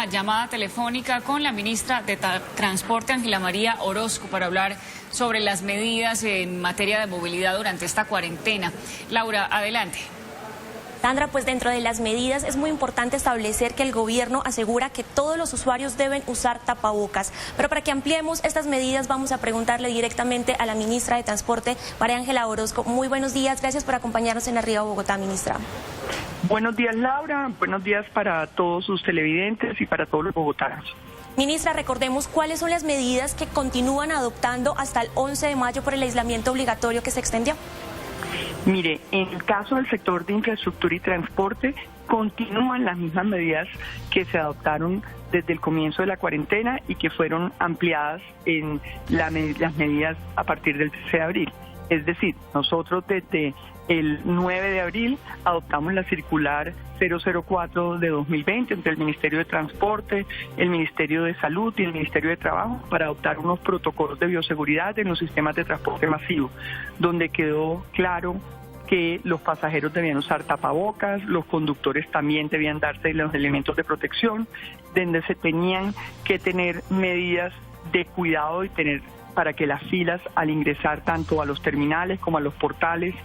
una llamada telefónica con la ministra de Transporte, Ángela María Orozco, para hablar sobre las medidas en materia de movilidad durante esta cuarentena. Laura, adelante. Sandra, pues dentro de las medidas es muy importante establecer que el gobierno asegura que todos los usuarios deben usar tapabocas. Pero para que ampliemos estas medidas vamos a preguntarle directamente a la ministra de Transporte, María Ángela Orozco. Muy buenos días, gracias por acompañarnos en Arriba Bogotá, ministra. Buenos días, Laura. Buenos días para todos sus televidentes y para todos los bogotanos. Ministra, recordemos cuáles son las medidas que continúan adoptando hasta el 11 de mayo por el aislamiento obligatorio que se extendió. Mire, en el caso del sector de infraestructura y transporte, continúan las mismas medidas que se adoptaron desde el comienzo de la cuarentena y que fueron ampliadas en las medidas a partir del 13 de abril. Es decir, nosotros desde el 9 de abril adoptamos la circular 004 de 2020 entre el Ministerio de Transporte, el Ministerio de Salud y el Ministerio de Trabajo para adoptar unos protocolos de bioseguridad en los sistemas de transporte masivo, donde quedó claro que los pasajeros debían usar tapabocas, los conductores también debían darse los elementos de protección, donde se tenían que tener medidas de cuidado y tener para que las filas al ingresar tanto a los terminales como a los portales,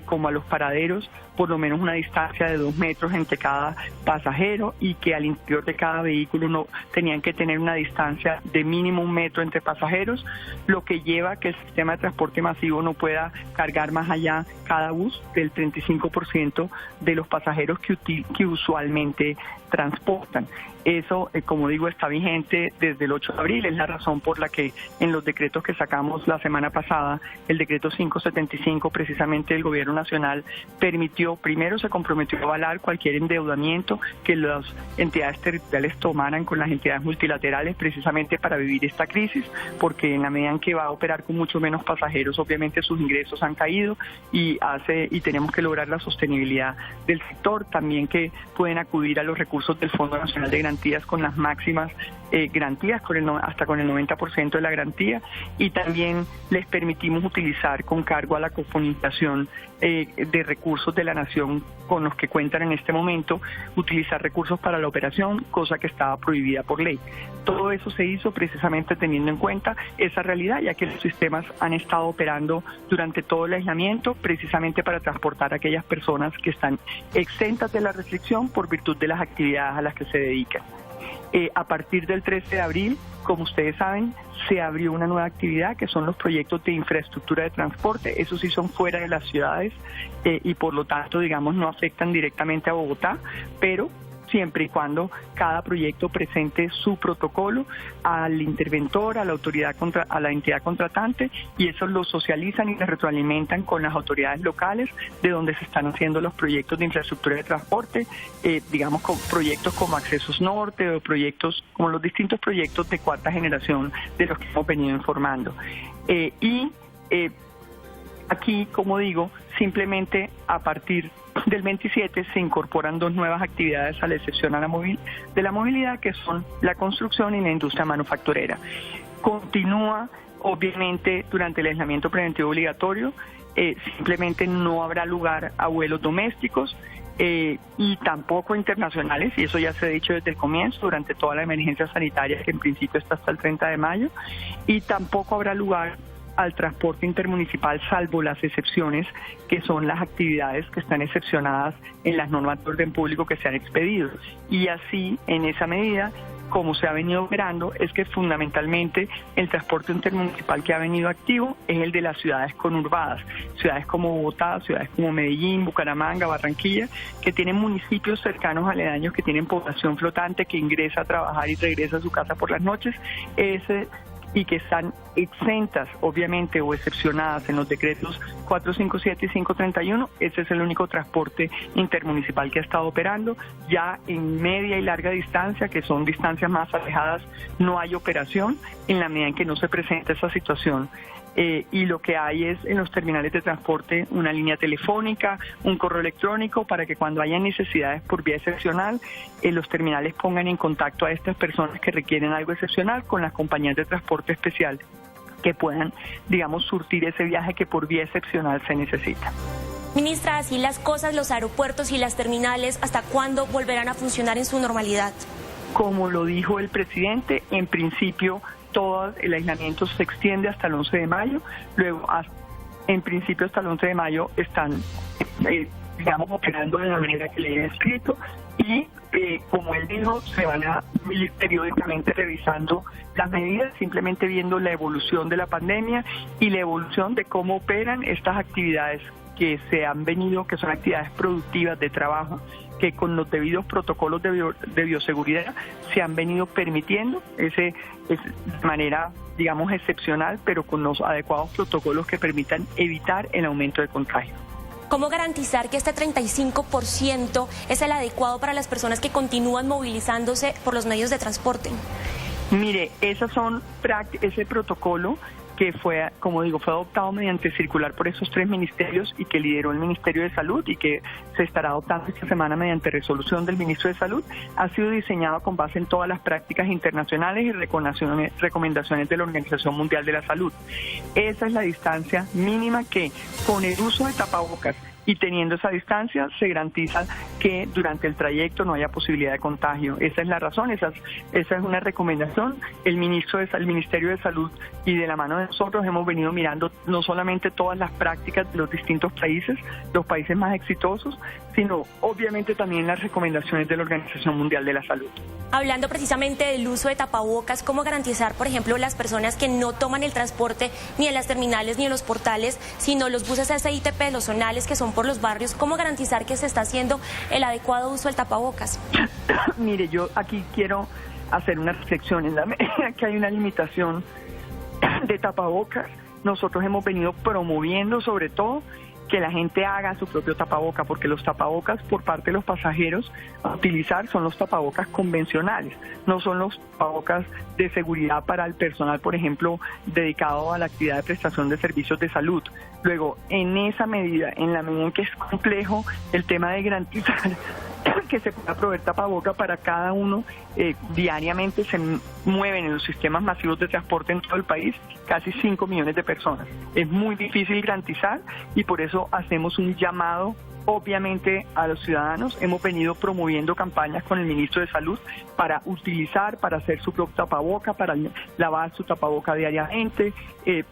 como a los paraderos, por lo menos una distancia de 2 metros entre cada pasajero y que al interior de cada vehículo no tenían que tener una distancia de mínimo 1 metro entre pasajeros, lo que lleva a que el sistema de transporte masivo no pueda cargar más allá cada bus del 35% de los pasajeros que usualmente transportan. Eso, como digo, está vigente desde el 8 de abril, es la razón por la que en los decretos que sacamos la semana pasada, el decreto 575, precisamente el Gobierno Nacional primero se comprometió a avalar cualquier endeudamiento que las entidades territoriales tomaran con las entidades multilaterales precisamente para vivir esta crisis, porque en la medida en que va a operar con mucho menos pasajeros, obviamente sus ingresos han caído y tenemos que lograr la sostenibilidad del sector, también que pueden acudir a los recursos del Fondo Nacional de Garantías con las máximas garantías, hasta con el 90% de la garantía, y también les permitimos utilizar con cargo a la comunicación de recursos de la nación con los que cuentan en este momento, utilizar recursos para la operación, cosa que estaba prohibida por ley. Todo eso se hizo precisamente teniendo en cuenta esa realidad, ya que los sistemas han estado operando durante todo el aislamiento, precisamente para transportar a aquellas personas que están exentas de la restricción por virtud de las actividades a las que se dedican. A partir del 13 de abril, como ustedes saben, se abrió una nueva actividad que son los proyectos de infraestructura de transporte. Esos sí son fuera de las ciudades y por lo tanto, digamos, no afectan directamente a Bogotá, pero siempre y cuando cada proyecto presente su protocolo al interventor, a la autoridad a la entidad contratante, y eso lo socializan y lo retroalimentan con las autoridades locales de donde se están haciendo los proyectos de infraestructura de transporte, digamos con proyectos como Accesos Norte o proyectos como los distintos proyectos de cuarta generación de los que hemos venido informando. Aquí, como digo, simplemente a partir del 27 se incorporan 2 nuevas actividades a la excepción de la movilidad, que son la construcción y la industria manufacturera. Continúa, obviamente, durante el aislamiento preventivo obligatorio, simplemente no habrá lugar a vuelos domésticos y tampoco internacionales, y eso ya se ha dicho desde el comienzo, durante toda la emergencia sanitaria, que en principio está hasta el 30 de mayo, y tampoco habrá lugar al transporte intermunicipal, salvo las excepciones, que son las actividades que están excepcionadas en las normas de orden público que se han expedido. Y así, en esa medida, como se ha venido operando, es que fundamentalmente el transporte intermunicipal que ha venido activo es el de las ciudades conurbadas, ciudades como Bogotá, ciudades como Medellín, Bucaramanga, Barranquilla, que tienen municipios cercanos aledaños, que tienen población flotante, que ingresa a trabajar y regresa a su casa por las noches, y que están exentas, obviamente, o excepcionadas en los decretos 457 y 531, ese es el único transporte intermunicipal que ha estado operando. Ya en media y larga distancia, que son distancias más alejadas, no hay operación en la medida en que no se presenta esa situación. Y lo que hay es en los terminales de transporte una línea telefónica, un correo electrónico para que cuando haya necesidades por vía excepcional, los terminales pongan en contacto a estas personas que requieren algo excepcional con las compañías de transporte especial que puedan, digamos, surtir ese viaje que por vía excepcional se necesita. Ministra, así las cosas, los aeropuertos y las terminales, ¿hasta cuándo volverán a funcionar en su normalidad? Como lo dijo el presidente, en principio todo el aislamiento se extiende hasta el 11 de mayo, luego en principio hasta el 11 de mayo están, digamos, operando de la manera que le he escrito y, como él dijo, se van a ir periódicamente revisando las medidas, simplemente viendo la evolución de la pandemia y la evolución de cómo operan estas actividades que se han venido, que son actividades productivas de trabajo, que con los debidos protocolos de bioseguridad se han venido permitiendo, es de manera, digamos, excepcional, pero con los adecuados protocolos que permitan evitar el aumento de contagio. ¿Cómo garantizar que este 35% es el adecuado para las personas que continúan movilizándose por los medios de transporte? Mire, ese protocolo que fue, como digo, fue adoptado mediante circular por esos 3 ministerios y que lideró el Ministerio de Salud y que se estará adoptando esta semana mediante resolución del Ministro de Salud, ha sido diseñado con base en todas las prácticas internacionales y recomendaciones de la Organización Mundial de la Salud. Esa es la distancia mínima que, con el uso de tapabocas y teniendo esa distancia, se garantiza que durante el trayecto no haya posibilidad de contagio. Esa es la razón, esa es una recomendación. El Ministerio de Salud y de la mano de nosotros hemos venido mirando no solamente todas las prácticas de los distintos países, los países más exitosos, sino obviamente también las recomendaciones de la Organización Mundial de la Salud. Hablando precisamente del uso de tapabocas, ¿cómo garantizar, por ejemplo, las personas que no toman el transporte ni en las terminales ni en los portales, sino los buses SITP, los zonales que son por los barrios, cómo garantizar que se está haciendo el adecuado uso del tapabocas? Mire, yo aquí quiero hacer una reflexión. En la medida que hay una limitación de tapabocas, nosotros hemos venido promoviendo sobre todo que la gente haga su propio tapaboca, porque los tapabocas por parte de los pasajeros a utilizar son los tapabocas convencionales, no son los tapabocas de seguridad para el personal, por ejemplo, dedicado a la actividad de prestación de servicios de salud. Luego, en esa medida, en la medida en que es complejo el tema de garantizar que se pueda proveer tapaboca para cada uno, diariamente se mueven en los sistemas masivos de transporte en todo el país casi 5 millones de personas. Es muy difícil garantizar y por eso hacemos un llamado obviamente a los ciudadanos. Hemos venido promoviendo campañas con el Ministro de Salud para hacer su propio tapaboca, para lavar su tapaboca diariamente,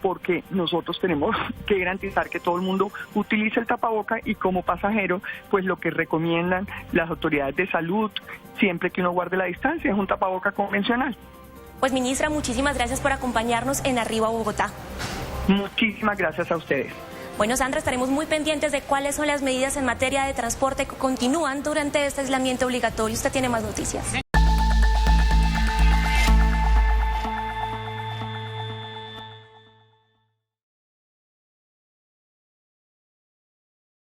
porque nosotros tenemos que garantizar que todo el mundo utilice el tapaboca y como pasajero, pues lo que recomiendan las autoridades de salud, siempre que uno guarde la distancia, es un tapaboca convencional. Pues ministra, muchísimas gracias por acompañarnos en Arriba Bogotá. Muchísimas gracias a ustedes. Bueno, Sandra, estaremos muy pendientes de cuáles son las medidas en materia de transporte que continúan durante este aislamiento obligatorio. Usted tiene más noticias.